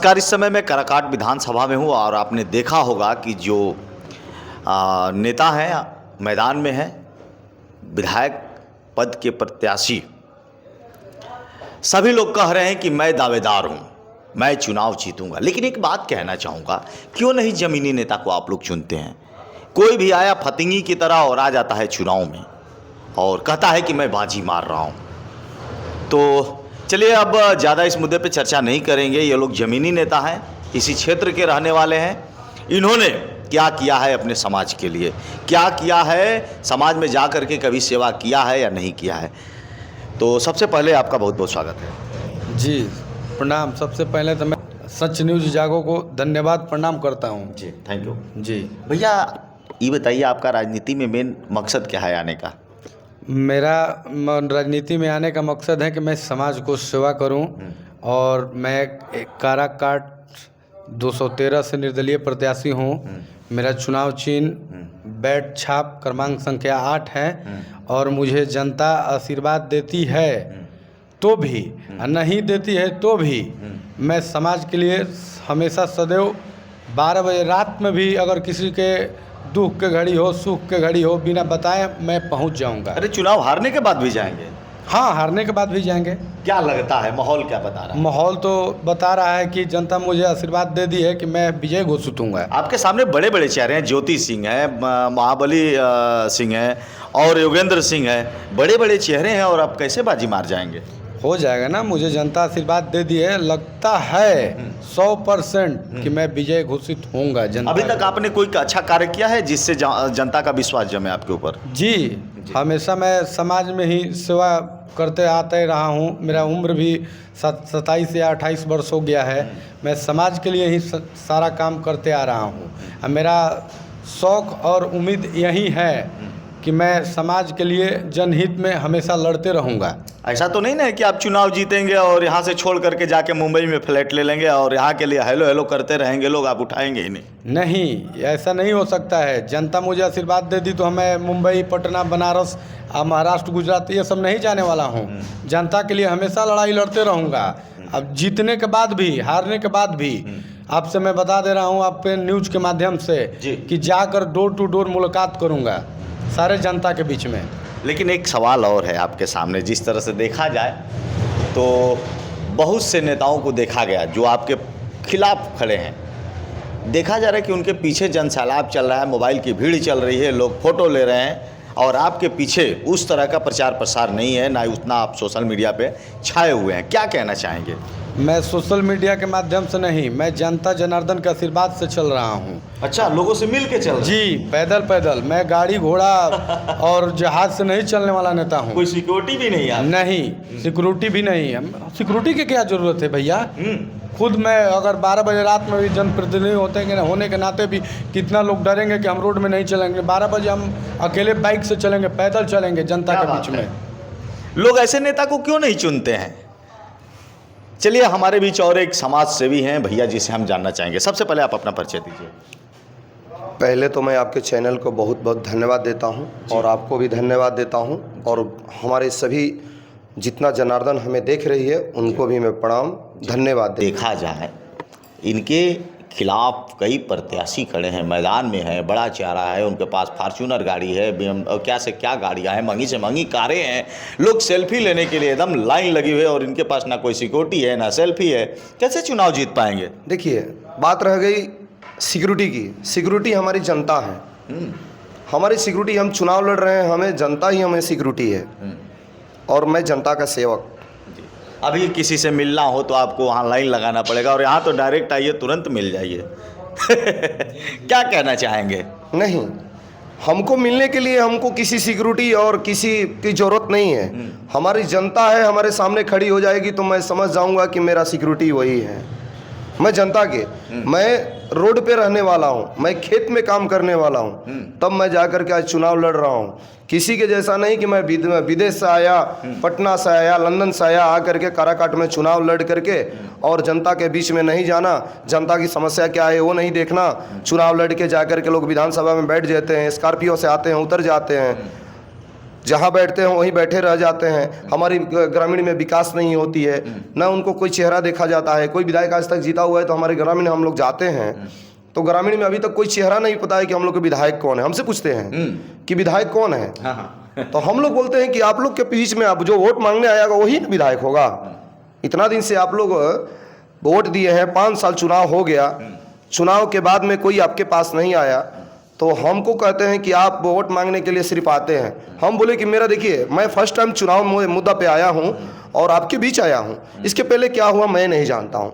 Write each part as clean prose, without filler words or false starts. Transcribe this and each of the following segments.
नमस्कार। इस समय मैं काराकाट विधानसभा में हूँ और आपने देखा होगा कि जो नेता हैं मैदान में हैं, विधायक पद के प्रत्याशी, सभी लोग कह रहे हैं कि मैं दावेदार हूँ, मैं चुनाव जीतूंगा। लेकिन एक बात कहना चाहूँगा, क्यों नहीं ज़मीनी नेता को आप लोग चुनते हैं? कोई भी आया फतिंगी की तरह और आ जाता है चुनाव में और कहता है कि मैं बाजी मार रहा हूँ। तो चलिए अब ज़्यादा इस मुद्दे पे चर्चा नहीं करेंगे। ये लोग ज़मीनी नेता हैं, इसी क्षेत्र के रहने वाले हैं। इन्होंने क्या किया है अपने समाज के लिए, क्या किया है, समाज में जा कर के कभी सेवा किया है या नहीं किया है? तो सबसे पहले आपका बहुत बहुत स्वागत है। जी प्रणाम। सबसे पहले तो मैं सच न्यूज़ जागो को धन्यवाद प्रणाम करता हूँ। जी थैंक यू। जी भैया ये बताइए, आपका राजनीति में मेन मकसद क्या है आने का? मेरा राजनीति में आने का मकसद है कि मैं समाज को सेवा करूं और मैं एक काराकाट 213 से निर्दलीय प्रत्याशी हूं। मेरा चुनाव चिन्ह बैट छाप क्रमांक संख्या 8 है और मुझे जनता आशीर्वाद देती है तो भी और नहीं देती है तो भी मैं समाज के लिए हमेशा सदैव 12 बजे रात में भी अगर किसी के दुख के घड़ी हो, सुख के घड़ी हो, बिना बताए मैं पहुंच जाऊंगा। अरे चुनाव हारने के बाद भी जाएंगे? हाँ, हारने के बाद भी जाएंगे। क्या लगता है, माहौल क्या बता रहा है? माहौल तो बता रहा है कि जनता मुझे आशीर्वाद दे दी है कि मैं विजय घोषित होऊंगा। आपके सामने बड़े बड़े चेहरे हैं, ज्योति सिंह है, महाबली सिंह है और योगेंद्र सिंह है, बड़े बड़े चेहरे हैं और आप कैसे बाजी मार जाएंगे? हो जाएगा ना, मुझे जनता आशीर्वाद दे दी है। लगता है 100% कि मैं विजय घोषित होऊंगा। जनता अभी तक आपने कोई अच्छा कार्य किया है जिससे जनता का विश्वास जमे आपके ऊपर? जी, हमेशा मैं समाज में ही सेवा करते आते रहा हूँ। मेरा उम्र भी 27 या 28 वर्ष हो गया है। मैं समाज के लिए ही सारा काम करते आ रहा हूँ। मेरा शौक़ और उम्मीद यही है कि मैं समाज के लिए जनहित में हमेशा लड़ते रहूँगा। ऐसा तो नहीं ना है कि आप चुनाव जीतेंगे और यहाँ से छोड़ करके जाके मुंबई में फ्लैट ले लेंगे और यहाँ के लिए हेलो हेलो करते रहेंगे लोग, आप उठाएंगे ही नहीं? नहीं, ऐसा नहीं हो सकता है। जनता मुझे आशीर्वाद दे दी तो हमें मुंबई, पटना, बनारस, महाराष्ट्र, गुजरात ये सब नहीं जाने वाला हूँ। जनता के लिए हमेशा लड़ाई लड़ते रहूँगा। अब जीतने के बाद भी, हारने के बाद भी आपसे मैं बता दे रहा हूँ आपके न्यूज़ के माध्यम से कि जाकर डोर टू डोर मुलाकात करूँगा सारे जनता के बीच में। लेकिन एक सवाल और है आपके सामने। जिस तरह से देखा जाए तो बहुत से नेताओं को देखा गया जो आपके खिलाफ खड़े हैं, देखा जा रहा है कि उनके पीछे जनसैलाब चल रहा है, मोबाइल की भीड़ चल रही है, लोग फ़ोटो ले रहे हैं और आपके पीछे उस तरह का प्रचार प्रसार नहीं है, ना उतना आप सोशल मीडिया पे छाए हुए हैं। क्या कहना चाहेंगे? मैं सोशल मीडिया के माध्यम से नहीं, मैं जनता जनार्दन के आशीर्वाद से चल रहा हूँ। अच्छा, लोगों से मिल के चल? जी, पैदल पैदल। मैं गाड़ी घोड़ा और जहाज से नहीं चलने वाला नेता हूँ। कोई सिक्योरिटी भी नहीं है? नहीं, सिक्योरिटी भी नहीं है। सिक्योरिटी की क्या ज़रूरत है भैया? खुद मैं अगर 12 बजे रात में भी जनप्रतिनिधि होने के नाते भी कितना लोग डरेंगे कि हम रोड में नहीं चलेंगे। 12 बजे हम अकेले बाइक से चलेंगे, पैदल चलेंगे जनता के बीच में। लोग ऐसे नेता को क्यों नहीं चुनते हैं? चलिए, हमारे बीच और एक समाज सेवी हैं भैया, जिसे हम जानना चाहेंगे। सबसे पहले आप अपना परिचय दीजिए। पहले तो मैं आपके चैनल को बहुत बहुत धन्यवाद देता हूं और आपको भी धन्यवाद देता हूं और हमारे सभी जितना जनार्दन हमें देख रही है उनको भी मैं प्रणाम धन्यवाद देता हूं। देखा जाए इनके खिलाफ कई प्रत्याशी खड़े हैं, मैदान में हैं, बड़ा चेहरा है, उनके पास फॉर्च्यूनर गाड़ी है, क्या से क्या गाड़ियां हैं, महंगी से महंगी कारें हैं। लोग सेल्फी लेने के लिए एकदम लाइन लगी हुई है और इनके पास ना कोई सिक्योरिटी है ना सेल्फी है। कैसे चुनाव जीत पाएंगे? देखिए, बात रह गई सिक्योरिटी की। सिक्योरिटी हमारी जनता है। हमारी सिक्योरिटी, हम चुनाव लड़ रहे हैं, हमें जनता ही हमें सिक्योरिटी है और मैं जनता का सेवक। अभी किसी से मिलना हो तो आपको वहाँ लाइन लगाना पड़ेगा और यहाँ तो डायरेक्ट आइए, तुरंत मिल जाइए। क्या कहना चाहेंगे? नहीं, हमको मिलने के लिए हमको किसी सिक्योरिटी और किसी की ज़रूरत नहीं है। हमारी जनता है, हमारे सामने खड़ी हो जाएगी तो मैं समझ जाऊंगा कि मेरा सिक्योरिटी वही है। मैं जनता के, मैं रोड पे रहने वाला हूँ, मैं खेत में काम करने वाला हूँ, तब मैं जाकर के आज चुनाव लड़ रहा हूँ। किसी के जैसा नहीं कि मैं विदेश से आया, पटना से आया, लंदन से आया, आकर के काराकाट में चुनाव लड़ करके और जनता के बीच में नहीं जाना, जनता की समस्या क्या है वो नहीं देखना। चुनाव लड़ के जाकर के लोग विधानसभा में बैठ जाते हैं, स्कॉर्पियो से आते हैं, उतर जाते हैं। जहाँ बैठते हैं वहीं बैठे रह जाते हैं। हमारी ग्रामीण में विकास नहीं होती है, ना उनको कोई चेहरा देखा जाता है। कोई विधायक आज तक जीता हुआ है तो हमारे ग्रामीण में हम लोग जाते हैं तो ग्रामीण में अभी तक कोई चेहरा नहीं पता है कि हम लोग के विधायक कौन है। हमसे पूछते हैं कि विधायक कौन है, तो हम लोग बोलते हैं कि आप लोग के बीच में अब जो वोट मांगने आएगा वही विधायक होगा। इतना दिन से आप लोग वोट दिए हैं, 5 साल चुनाव हो गया, चुनाव के बाद में कोई आपके पास नहीं आया, तो हमको कहते हैं कि आप वोट मांगने के लिए सिर्फ आते हैं। हम बोले कि मेरा देखिए, मैं फर्स्ट टाइम चुनाव मुद्दा पे आया हूं और आपके बीच आया हूं, इसके पहले क्या हुआ मैं नहीं जानता हूं।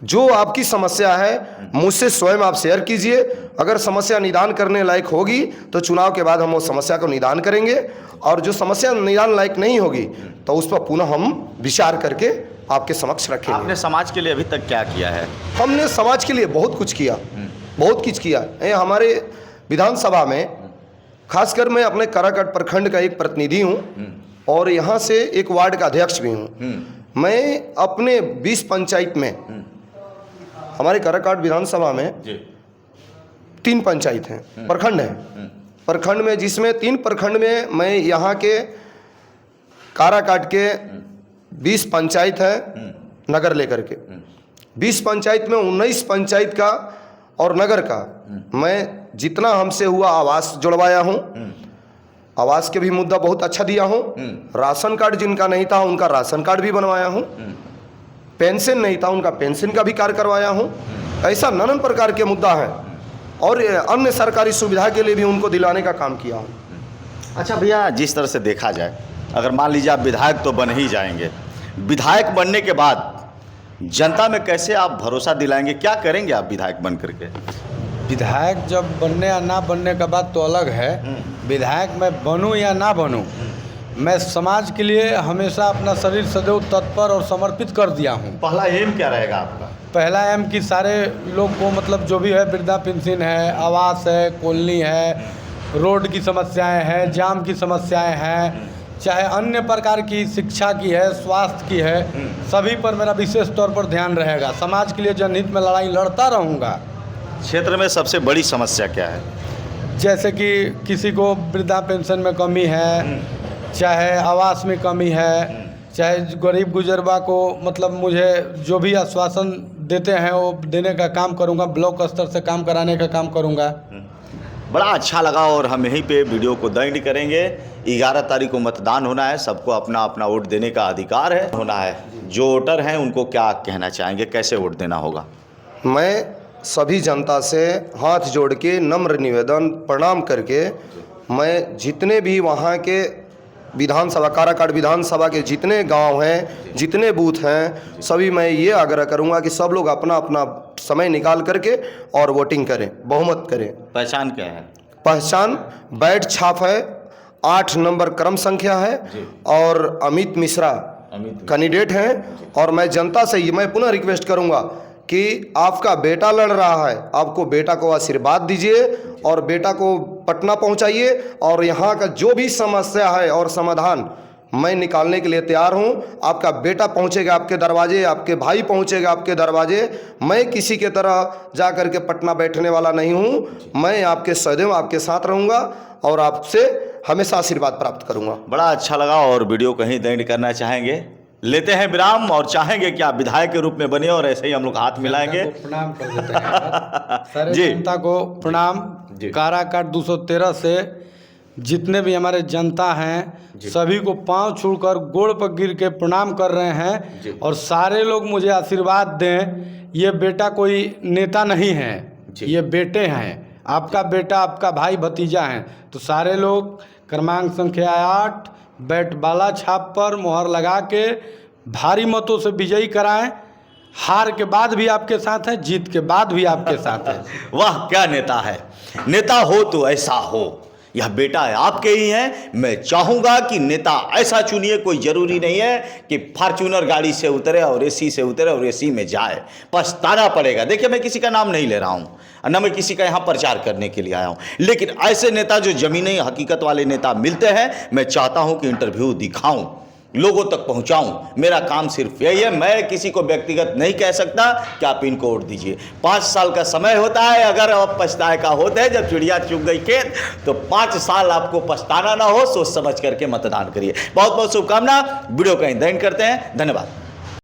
जो आपकी समस्या है मुझसे स्वयं आप शेयर कीजिए, अगर समस्या निदान करने लायक होगी तो चुनाव के बाद हम उस समस्या को निदान करेंगे, और जो समस्या निदान लायक नहीं होगी तो उस पर पुनः हम विचार करके आपके समक्ष रखेंगे। आपने समाज के लिए अभी तक क्या किया है? हमने समाज के लिए बहुत कुछ किया, बहुत कुछ किया। हमारे विधानसभा में खासकर मैं अपने काराकाट प्रखंड का एक प्रतिनिधि हूँ और यहाँ से एक वार्ड का अध्यक्ष भी हूँ। मैं अपने 20 पंचायत में, हमारे काराकाट विधानसभा में 3 पंचायत हैं, प्रखंड हैं, प्रखंड में जिसमें 3 प्रखंड में मैं यहाँ के काराकाट के 20 पंचायत है नगर लेकर के, 20 पंचायत में 19 पंचायत का और नगर का मैं जितना हमसे हुआ आवास जुड़वाया हूँ। आवास के भी मुद्दा बहुत अच्छा दिया हूँ। राशन कार्ड जिनका नहीं था उनका राशन कार्ड भी बनवाया हूँ। पेंशन नहीं था उनका पेंशन का भी कार्य करवाया हूँ। ऐसा नानान प्रकार के मुद्दा हैं और अन्य सरकारी सुविधा के लिए भी उनको दिलाने का काम किया हूँ। अच्छा भैया, जिस तरह से देखा जाए, अगर मान लीजिए आप विधायक तो बन ही जाएंगे, विधायक बनने के बाद जनता में कैसे आप भरोसा दिलाएंगे, क्या करेंगे आप विधायक बन करके? विधायक जब बनने या ना बनने का बात तो अलग है। विधायक मैं बनूं या ना बनूं, मैं समाज के लिए हमेशा अपना शरीर सदैव तत्पर और समर्पित कर दिया हूं। पहला एम क्या रहेगा आपका? पहला एम कि सारे लोग को मतलब जो भी है, वृद्धा पेंशन है, आवास है, कॉलोनी है, रोड की समस्याएं हैं, जाम की समस्याएं हैं, चाहे अन्य प्रकार की शिक्षा की है, स्वास्थ्य की है, सभी पर मेरा विशेष तौर पर ध्यान रहेगा। समाज के लिए जनहित में लड़ाई लड़ता रहूँगा। क्षेत्र में सबसे बड़ी समस्या क्या है? जैसे कि किसी को वृद्धा पेंशन में कमी है, चाहे आवास में कमी है, चाहे गरीब गुजरबा को मतलब मुझे जो भी आश्वासन देते हैं वो देने का काम करूँगा, ब्लॉक स्तर से काम कराने का काम करूँगा। बड़ा अच्छा लगा और हम यहीं पे वीडियो को दंड करेंगे। 11 तारीख को मतदान होना है, सबको अपना अपना वोट देने का अधिकार है होना है। जो वोटर हैं उनको क्या कहना चाहेंगे, कैसे वोट देना होगा? मैं सभी जनता से हाथ जोड़ के नम्र निवेदन प्रणाम करके, मैं जितने भी वहाँ के विधानसभा, काराकाट विधानसभा के जितने गांव हैं, जितने बूथ हैं, सभी मैं ये आग्रह करूंगा कि सब लोग अपना अपना समय निकाल करके और वोटिंग करें, बहुमत करें। पहचान क्या है? पहचान बैट छाप है, 8 नंबर क्रम संख्या है और अमित मिश्रा कैंडिडेट हैं। और मैं जनता से मैं पुनः रिक्वेस्ट करूंगा कि आपका बेटा लड़ रहा है, आपको बेटा को आशीर्वाद दीजिए और बेटा को पटना पहुंचाइए, और यहाँ का जो भी समस्या है और समाधान मैं निकालने के लिए तैयार हूं। आपका बेटा पहुंचेगा आपके दरवाजे, आपके भाई पहुंचेगा आपके दरवाजे। मैं किसी के तरह जा कर के पटना बैठने वाला नहीं हूं। मैं आपके सदैव आपके साथ रहूंगा और आपसे हमेशा आशीर्वाद प्राप्त करूंगा। बड़ा अच्छा लगा और वीडियो कहीं दंड करना चाहेंगे? लेते हैं विराम और चाहेंगे कि आप विधायक के रूप में बने और ऐसे ही हम लोग हाथ मिलाएंगे। प्रणाम कर देते हैं सारे जनता को प्रणाम। काराकाट 213 से जितने भी हमारे जनता हैं सभी को पांव छूकर गोड़ पर गिर के प्रणाम कर रहे हैं और सारे लोग मुझे आशीर्वाद दें। ये बेटा कोई नेता नहीं है, ये बेटे हैं, आपका बेटा, आपका भाई भतीजा हैं। तो सारे लोग क्रमांक संख्या 8 बैट बाला छाप पर मोहर लगा के भारी मतों से विजयी कराएं। हार के बाद भी आपके साथ है, जीत के बाद भी आपके साथ है। वाह, क्या नेता है! नेता हो तो ऐसा हो। यह बेटा है आपके ही है। मैं चाहूंगा कि नेता ऐसा चुनिए, कोई जरूरी नहीं है कि फॉर्च्यूनर गाड़ी से उतरे और एसी से उतरे और एसी में जाए, पछताना पड़ेगा। देखिए, मैं किसी का नाम नहीं ले रहा हूं, न मैं किसी का यहाँ प्रचार करने के लिए आया हूं, लेकिन ऐसे नेता जो जमीनी हकीकत वाले नेता मिलते हैं, मैं चाहता हूं कि इंटरव्यू दिखाऊं लोगों तक पहुंचाऊं। मेरा काम सिर्फ यही है। मैं किसी को व्यक्तिगत नहीं कह सकता कि आप इनको वोट दीजिए। 5 साल का समय होता है, अगर अब पछताए का होता है, जब चिड़िया चुग गई खेत, तो 5 साल आपको पछताना ना हो, सोच समझ करके मतदान करिए। बहुत बहुत शुभकामना। वीडियो का इंतजार करते हैं। धन्यवाद।